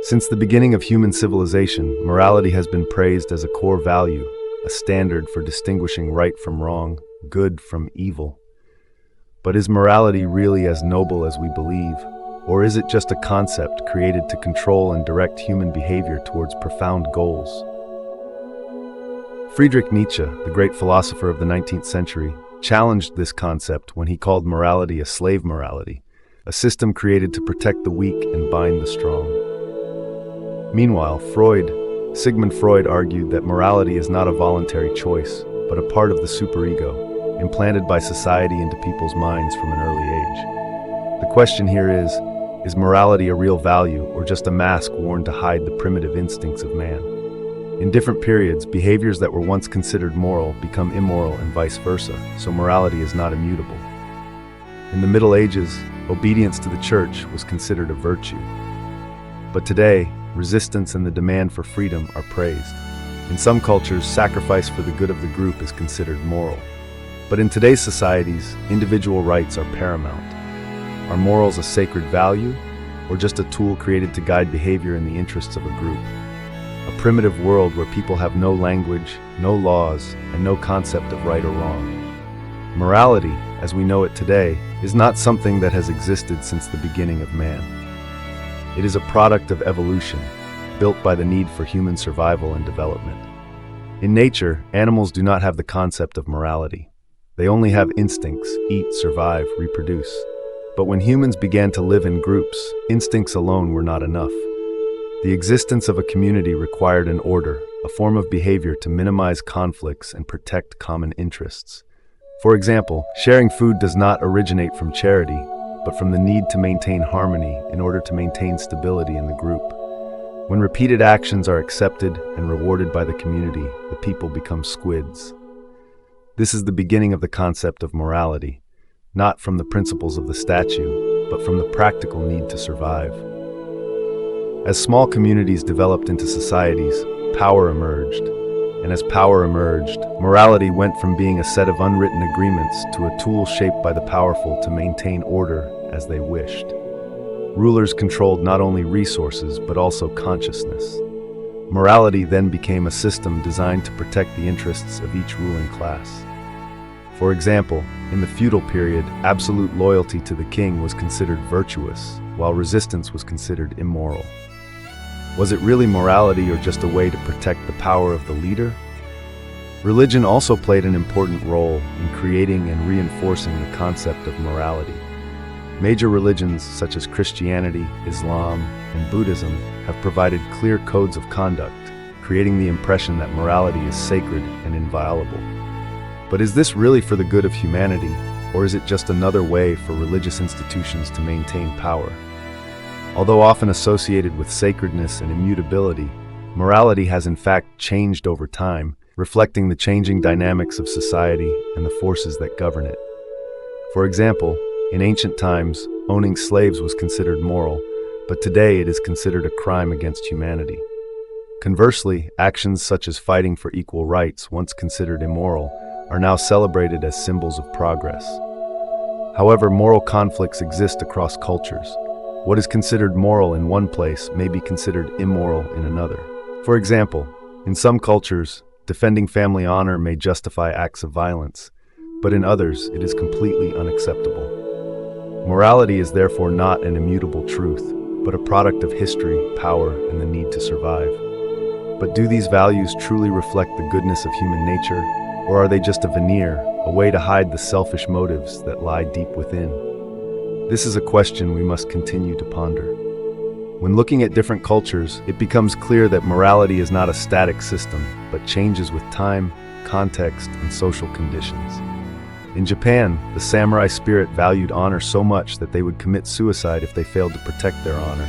Since the beginning of human civilization, morality has been praised as a core value, a standard for distinguishing right from wrong, good from evil. But is morality really as noble as we believe, or is it just a concept created to control and direct human behavior towards profound goals? Friedrich Nietzsche, the great philosopher of the 19th century, challenged this concept when he called morality a slave morality, a system created to protect the weak and bind the strong. Meanwhile, Sigmund Freud argued that morality is not a voluntary choice, but a part of the superego, implanted by society into people's minds from an early age. The question here is morality a real value or just a mask worn to hide the primitive instincts of man? In different periods, behaviors that were once considered moral become immoral and vice versa, so morality is not immutable. In the Middle Ages, obedience to the church was considered a virtue. But today, resistance and the demand for freedom are praised. In some cultures, sacrifice for the good of the group is considered moral. But in today's societies, individual rights are paramount. Are morals a sacred value, or just a tool created to guide behavior in the interests of a group? A primitive world where people have no language, no laws, and no concept of right or wrong. Morality, as we know it today, is not something that has existed since the beginning of man. It is a product of evolution, built by the need for human survival and development. In nature, animals do not have the concept of morality. They only have instincts: eat, survive, reproduce. But when humans began to live in groups, instincts alone were not enough. The existence of a community required an order, a form of behavior to minimize conflicts and protect common interests. For example, sharing food does not originate from charity, but from the need to maintain harmony in order to maintain stability in the group. When repeated actions are accepted and rewarded by the community, the people become squids. This is the beginning of the concept of morality, not from the principles of the statue, but from the practical need to survive. As small communities developed into societies, power emerged. And as power emerged, morality went from being a set of unwritten agreements to a tool shaped by the powerful to maintain order as they wished. Rulers controlled not only resources, but also consciousness. Morality then became a system designed to protect the interests of each ruling class. For example, in the feudal period, absolute loyalty to the king was considered virtuous, while resistance was considered immoral. Was it really morality or just a way to protect the power of the leader? Religion also played an important role in creating and reinforcing the concept of morality. Major religions such as Christianity, Islam, and Buddhism have provided clear codes of conduct, creating the impression that morality is sacred and inviolable. But is this really for the good of humanity, or is it just another way for religious institutions to maintain power? Although often associated with sacredness and immutability, morality has in fact changed over time, reflecting the changing dynamics of society and the forces that govern it. For example, in ancient times, owning slaves was considered moral, but today it is considered a crime against humanity. Conversely, actions such as fighting for equal rights, once considered immoral, are now celebrated as symbols of progress. However, moral conflicts exist across cultures. What is considered moral in one place may be considered immoral in another. For example, in some cultures, defending family honor may justify acts of violence, but in others, it is completely unacceptable. Morality is therefore not an immutable truth, but a product of history, power, and the need to survive. But do these values truly reflect the goodness of human nature, or are they just a veneer, a way to hide the selfish motives that lie deep within? This is a question we must continue to ponder. When looking at different cultures, it becomes clear that morality is not a static system, but changes with time, context, and social conditions. In Japan, the samurai spirit valued honor so much that they would commit suicide if they failed to protect their honor.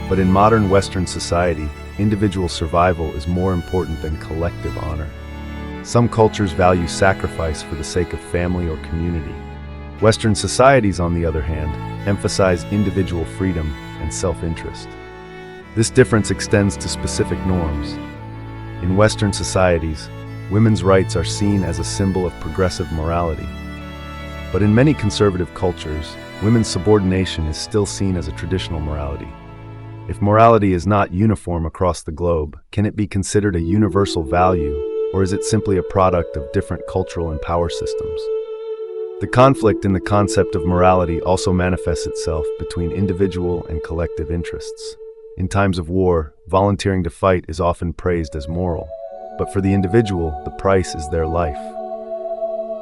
But in modern Western society, individual survival is more important than collective honor. Some cultures value sacrifice for the sake of family or community. Western societies, on the other hand, emphasize individual freedom and self-interest. This difference extends to specific norms. In Western societies, women's rights are seen as a symbol of progressive morality. But in many conservative cultures, women's subordination is still seen as a traditional morality. If morality is not uniform across the globe, can it be considered a universal value, or is it simply a product of different cultural and power systems? The conflict in the concept of morality also manifests itself between individual and collective interests. In times of war, volunteering to fight is often praised as moral, but for the individual, the price is their life.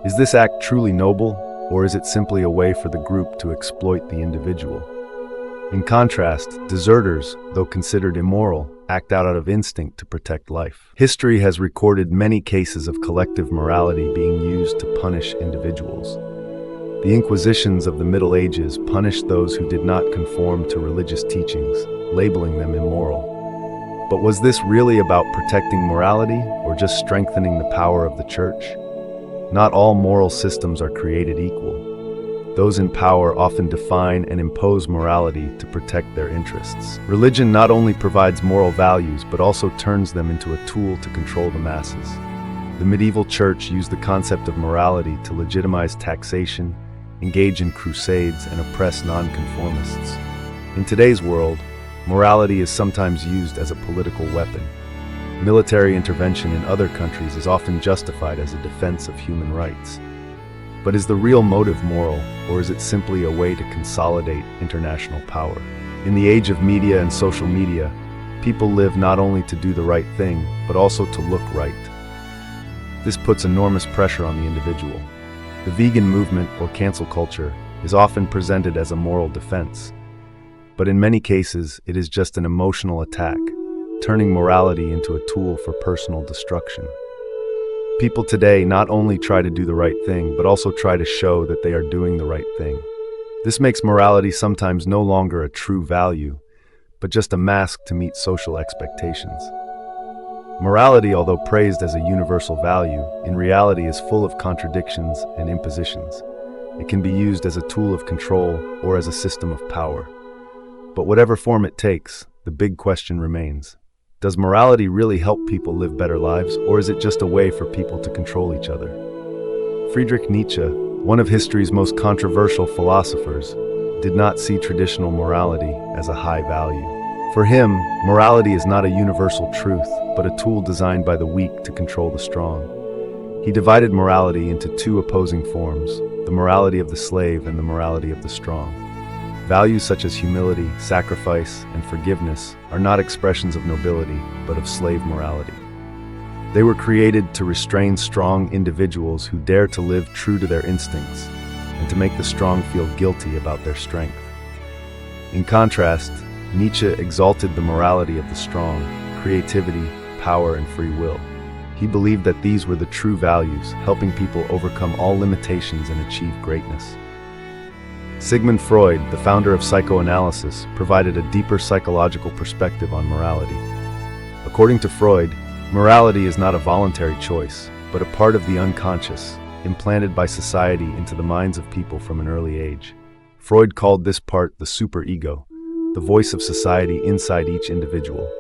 Is this act truly noble, or is it simply a way for the group to exploit the individual? In contrast, deserters, though considered immoral, act out of instinct to protect life. History has recorded many cases of collective morality being used to punish individuals. The Inquisitions of the Middle Ages punished those who did not conform to religious teachings, labeling them immoral. But was this really about protecting morality, or just strengthening the power of the church? Not all moral systems are created equal. Those in power often define and impose morality to protect their interests. Religion not only provides moral values, but also turns them into a tool to control the masses. The medieval church used the concept of morality to legitimize taxation, engage in crusades, and oppress nonconformists. In today's world, morality is sometimes used as a political weapon. Military intervention in other countries is often justified as a defense of human rights. But is the real motive moral, or is it simply a way to consolidate international power? In the age of media and social media, people live not only to do the right thing, but also to look right. This puts enormous pressure on the individual. The vegan movement, or cancel culture, is often presented as a moral defense. But in many cases, it is just an emotional attack, turning morality into a tool for personal destruction. People today not only try to do the right thing, but also try to show that they are doing the right thing. This makes morality sometimes no longer a true value, but just a mask to meet social expectations. Morality, although praised as a universal value, in reality is full of contradictions and impositions. It can be used as a tool of control or as a system of power. But whatever form it takes, the big question remains. Does morality really help people live better lives, or is it just a way for people to control each other? Friedrich Nietzsche, one of history's most controversial philosophers, did not see traditional morality as a high value. For him, morality is not a universal truth, but a tool designed by the weak to control the strong. He divided morality into two opposing forms, the morality of the slave and the morality of the strong. Values such as humility, sacrifice, and forgiveness are not expressions of nobility, but of slave morality. They were created to restrain strong individuals who dare to live true to their instincts, and to make the strong feel guilty about their strength. In contrast, Nietzsche exalted the morality of the strong, creativity, power, and free will. He believed that these were the true values, helping people overcome all limitations and achieve greatness. Sigmund Freud, the founder of psychoanalysis, provided a deeper psychological perspective on morality. According to Freud, morality is not a voluntary choice, but a part of the unconscious, implanted by society into the minds of people from an early age. Freud called this part the superego, the voice of society inside each individual,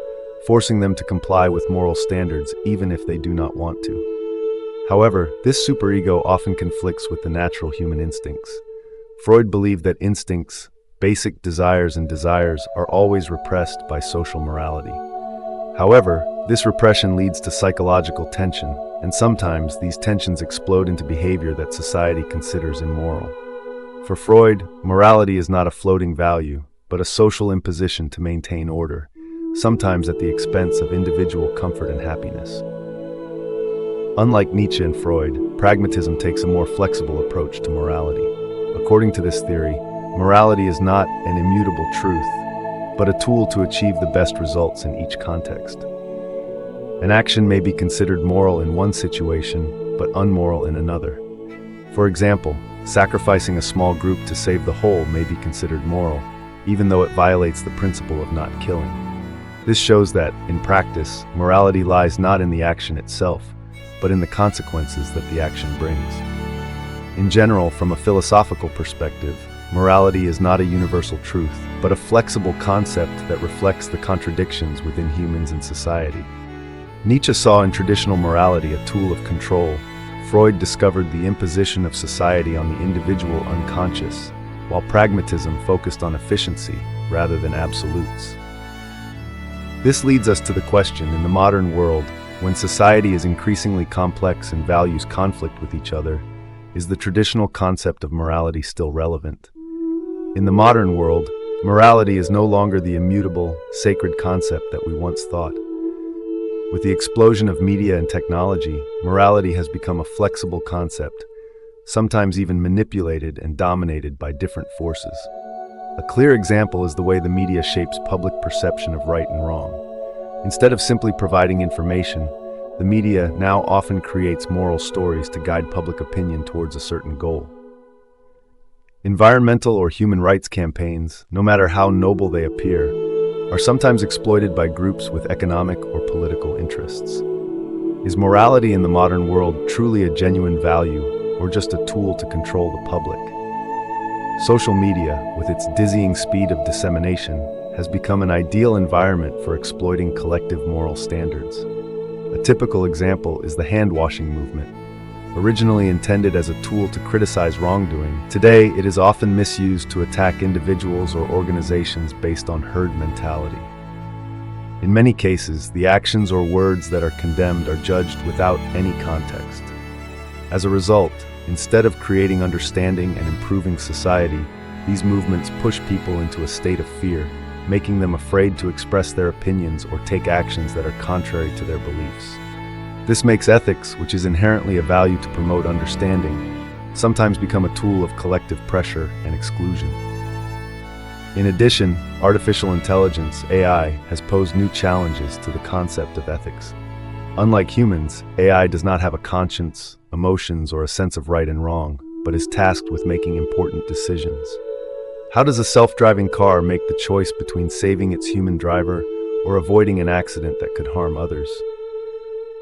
forcing them to comply with moral standards even if they do not want to. However, this superego often conflicts with the natural human instincts. Freud believed that instincts, basic desires are always repressed by social morality. However, this repression leads to psychological tension, and sometimes these tensions explode into behavior that society considers immoral. For Freud, morality is not a floating value, but a social imposition to maintain order, sometimes at the expense of individual comfort and happiness. Unlike Nietzsche and Freud, pragmatism takes a more flexible approach to morality. According to this theory, morality is not an immutable truth, but a tool to achieve the best results in each context. An action may be considered moral in one situation, but unmoral in another. For example, sacrificing a small group to save the whole may be considered moral, even though it violates the principle of not killing. This shows that, in practice, morality lies not in the action itself, but in the consequences that the action brings. In general, from a philosophical perspective, morality is not a universal truth, but a flexible concept that reflects the contradictions within humans and society. Nietzsche saw in traditional morality a tool of control. Freud discovered the imposition of society on the individual unconscious, while pragmatism focused on efficiency rather than absolutes. This leads us to the question, in the modern world, when society is increasingly complex and values conflict with each other, is the traditional concept of morality still relevant? In the modern world, morality is no longer the immutable, sacred concept that we once thought. With the explosion of media and technology, morality has become a flexible concept, sometimes even manipulated and dominated by different forces. A clear example is the way the media shapes public perception of right and wrong. Instead of simply providing information, the media now often creates moral stories to guide public opinion towards a certain goal. Environmental or human rights campaigns, no matter how noble they appear, are sometimes exploited by groups with economic or political interests. Is morality in the modern world truly a genuine value, or just a tool to control the public? Social media, with its dizzying speed of dissemination, has become an ideal environment for exploiting collective moral standards. A typical example is the hand-washing movement. Originally intended as a tool to criticize wrongdoing, today it is often misused to attack individuals or organizations based on herd mentality. In many cases, the actions or words that are condemned are judged without any context. As a result, instead of creating understanding and improving society, these movements push people into a state of fear, making them afraid to express their opinions or take actions that are contrary to their beliefs. This makes ethics, which is inherently a value to promote understanding, sometimes become a tool of collective pressure and exclusion. In addition, artificial intelligence, AI, has posed new challenges to the concept of ethics. Unlike humans, AI does not have a conscience, emotions, or a sense of right and wrong, but is tasked with making important decisions. How does a self-driving car make the choice between saving its human driver or avoiding an accident that could harm others?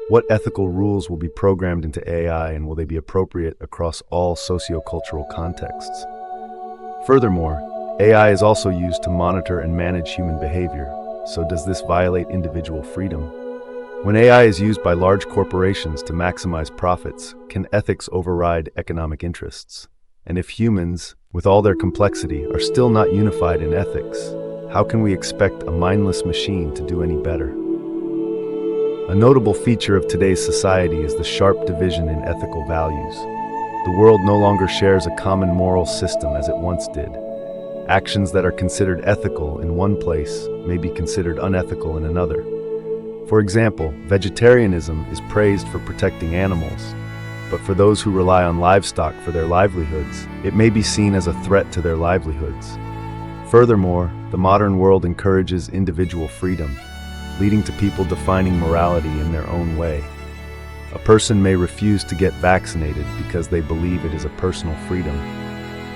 What ethical rules will be programmed into AI, and will they be appropriate across all sociocultural contexts? Furthermore, AI is also used to monitor and manage human behavior, so does this violate individual freedom? When AI is used by large corporations to maximize profits, can ethics override economic interests? And if humans, with all their complexity, are still not unified in ethics, how can we expect a mindless machine to do any better? A notable feature of today's society is the sharp division in ethical values. The world no longer shares a common moral system as it once did. Actions that are considered ethical in one place may be considered unethical in another. For example, vegetarianism is praised for protecting animals, but for those who rely on livestock for their livelihoods, it may be seen as a threat to their livelihoods. Furthermore, the modern world encourages individual freedom, leading to people defining morality in their own way. A person may refuse to get vaccinated because they believe it is a personal freedom,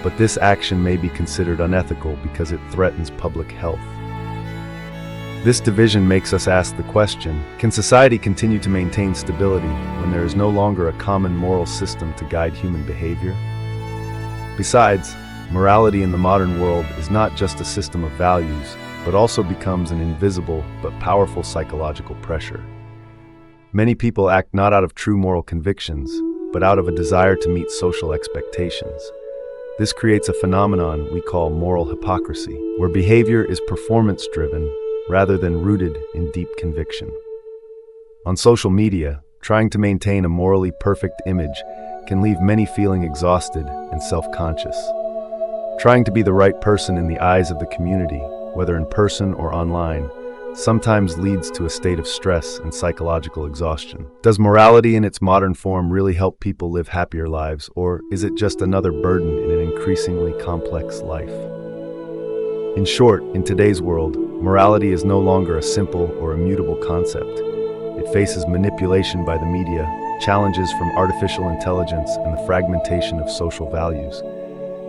but this action may be considered unethical because it threatens public health. This division makes us ask the question, can society continue to maintain stability when there is no longer a common moral system to guide human behavior? Besides, morality in the modern world is not just a system of values, but also becomes an invisible but powerful psychological pressure. Many people act not out of true moral convictions, but out of a desire to meet social expectations. This creates a phenomenon we call moral hypocrisy, where behavior is performance-driven rather than rooted in deep conviction. On social media, trying to maintain a morally perfect image can leave many feeling exhausted and self-conscious. Trying to be the right person in the eyes of the community, whether in person or online, sometimes leads to a state of stress and psychological exhaustion. Does morality in its modern form really help people live happier lives, or is it just another burden in an increasingly complex life? In short, in today's world, morality is no longer a simple or immutable concept. It faces manipulation by the media, challenges from artificial intelligence, and the fragmentation of social values.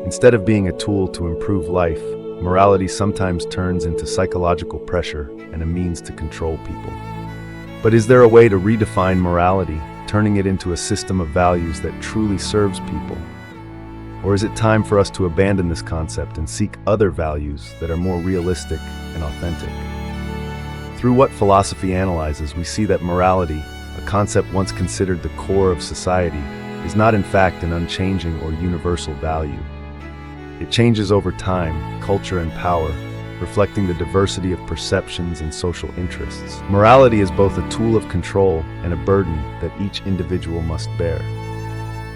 Instead of being a tool to improve life, morality sometimes turns into psychological pressure and a means to control people. But is there a way to redefine morality, turning it into a system of values that truly serves people? Or is it time for us to abandon this concept and seek other values that are more realistic and authentic? Through what philosophy analyzes, we see that morality, a concept once considered the core of society, is not in fact an unchanging or universal value. It changes over time, culture, and power, reflecting the diversity of perceptions and social interests. Morality is both a tool of control and a burden that each individual must bear.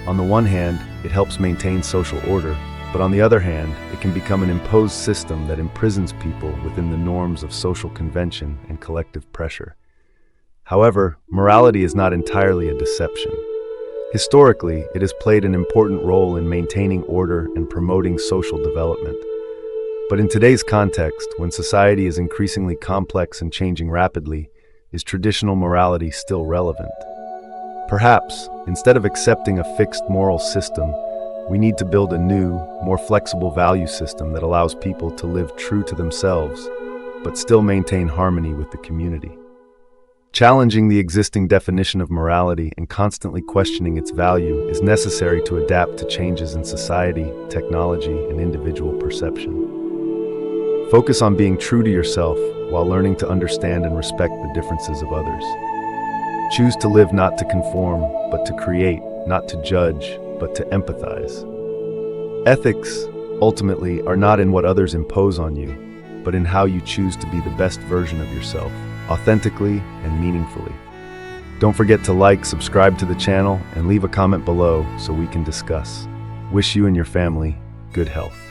On the one hand, it helps maintain social order, but on the other hand, it can become an imposed system that imprisons people within the norms of social convention and collective pressure. However, morality is not entirely a deception. Historically, it has played an important role in maintaining order and promoting social development. But in today's context, when society is increasingly complex and changing rapidly, is traditional morality still relevant? Perhaps, instead of accepting a fixed moral system, we need to build a new, more flexible value system that allows people to live true to themselves, but still maintain harmony with the community. Challenging the existing definition of morality and constantly questioning its value is necessary to adapt to changes in society, technology, and individual perception. Focus on being true to yourself while learning to understand and respect the differences of others. Choose to live not to conform, but to create, not to judge, but to empathize. Ethics, ultimately, are not in what others impose on you, but in how you choose to be the best version of yourself, authentically and meaningfully. Don't forget to like, subscribe to the channel, and leave a comment below so we can discuss. Wish you and your family good health.